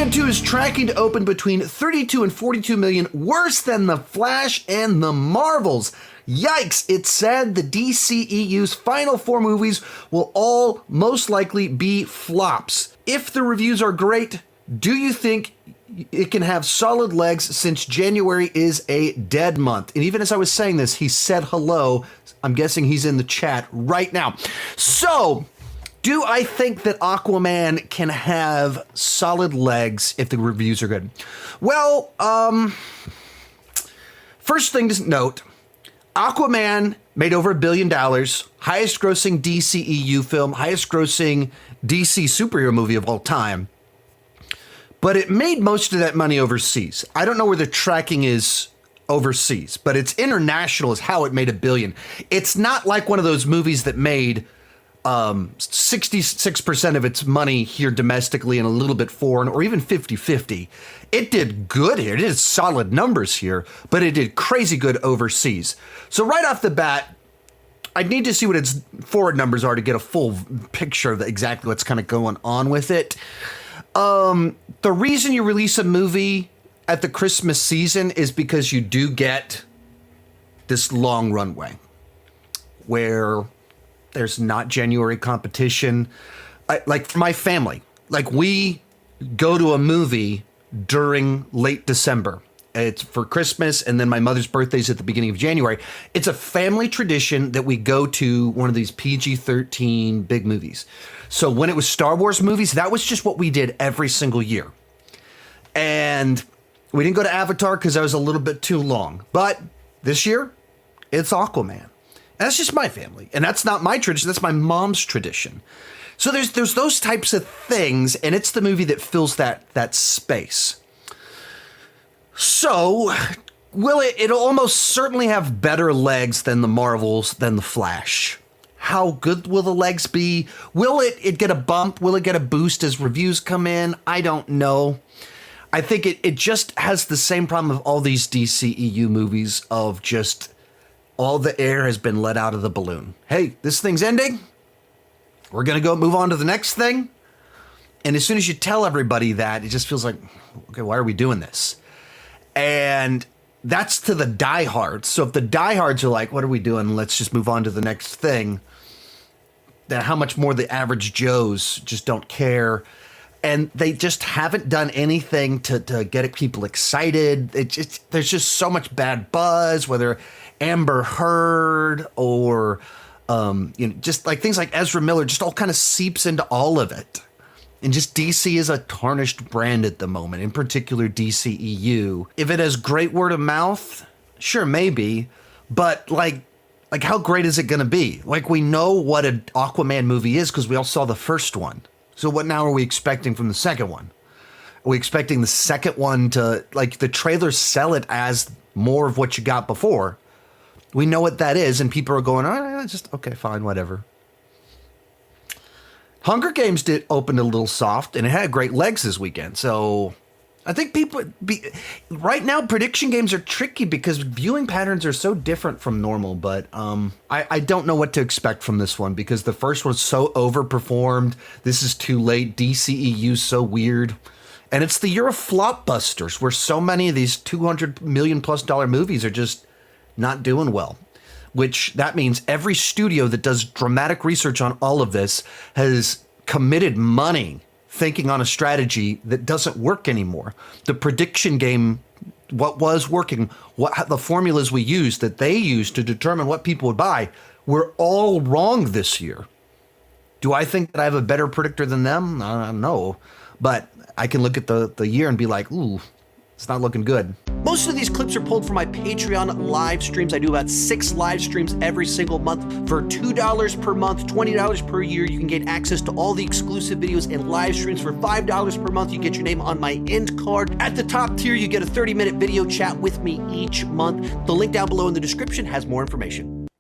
Aquaman 2 is tracking to open between 32 and 42 million, worse than The Flash and The Marvels. Yikes, it said the DCEU's final 4 movies will all most likely be flops. If the reviews are great, do you think it can have solid legs since January is a dead month? And even as I was saying this, he said hello. I'm guessing he's in the chat right now. So, do I think that Aquaman can have solid legs if the reviews are good? Well, first thing to note, Aquaman made over $1 billion, highest grossing DCEU film, highest grossing DC superhero movie of all time. But it made most of that money overseas. I don't know where the tracking is overseas, but it's international is how it made $1 billion. It's not like one of those movies that made 66% of its money here domestically and a little bit foreign, or even 50-50. It did good here. It did solid numbers here, but it did crazy good overseas. So right off the bat, I need to see what its forward numbers are to get a full picture of exactly what's kind of going on with it. The reason you release a movie at the Christmas season is because you do get this long runway where there's not January competition. Like for my family, like we go to a movie during late December. It's for Christmas, and then my mother's birthday's at the beginning of January. It's a family tradition that we go to one of these PG-13 big movies. So when it was Star Wars movies, that was just what we did every single year. And we didn't go to Avatar because that was a little bit too long. But this year, it's Aquaman. And that's just my family. And that's not my tradition, that's my mom's tradition. So there's those types of things, and it's the movie that fills that space. So, will it'll almost certainly have better legs than the Marvels, than the Flash. How good will the legs be? Will it get a bump? Will it get a boost as reviews come in? I don't know. I think it just has the same problem of all these DCEU movies of just all the air has been let out of the balloon. Hey, this thing's ending. We're going to go move on to the next thing. And as soon as you tell everybody that, it just feels like, okay, why are we doing this? And that's to the diehards. So if the diehards are like, what are we doing? Let's just move on to the next thing. Then how much more the average Joes just don't care. And they just haven't done anything to get people excited. There's just so much bad buzz, whether Amber Heard or just like things like Ezra Miller, just all kind of seeps into all of it. And just DC is a tarnished brand at the moment, in particular DCEU. If it has great word of mouth, sure, maybe. But like how great is it going to be? Like, we know what an Aquaman movie is because we all saw the first one. So what now are we expecting from the second one? Are we expecting the second one to, like, the trailers sell it as more of what you got before? We know what that is, and people are going, oh, just, okay, fine, whatever. Hunger Games did open a little soft, and it had great legs this weekend. So I think right now, prediction games are tricky because viewing patterns are so different from normal. But I don't know what to expect from this one because the first was so overperformed. This is too late. DCEU's so weird. And it's the year of flopbusters where so many of these $200 million+ movies are just not doing well. Which that means every studio that does dramatic research on all of this has committed money thinking on a strategy that doesn't work anymore. The prediction game, what was working, the formulas we used that they used to determine what people would buy, were all wrong this year. Do I think that I have a better predictor than them? I don't know. But I can look at the year and be like, ooh, it's not looking good. Most of these clips are pulled from my Patreon live streams. I do about 6 live streams every single month. For $2 per month, $20 per year, you can get access to all the exclusive videos and live streams. For $5 per month, you get your name on my end card. At the top tier, you get a 30-minute video chat with me each month. The link down below in the description has more information.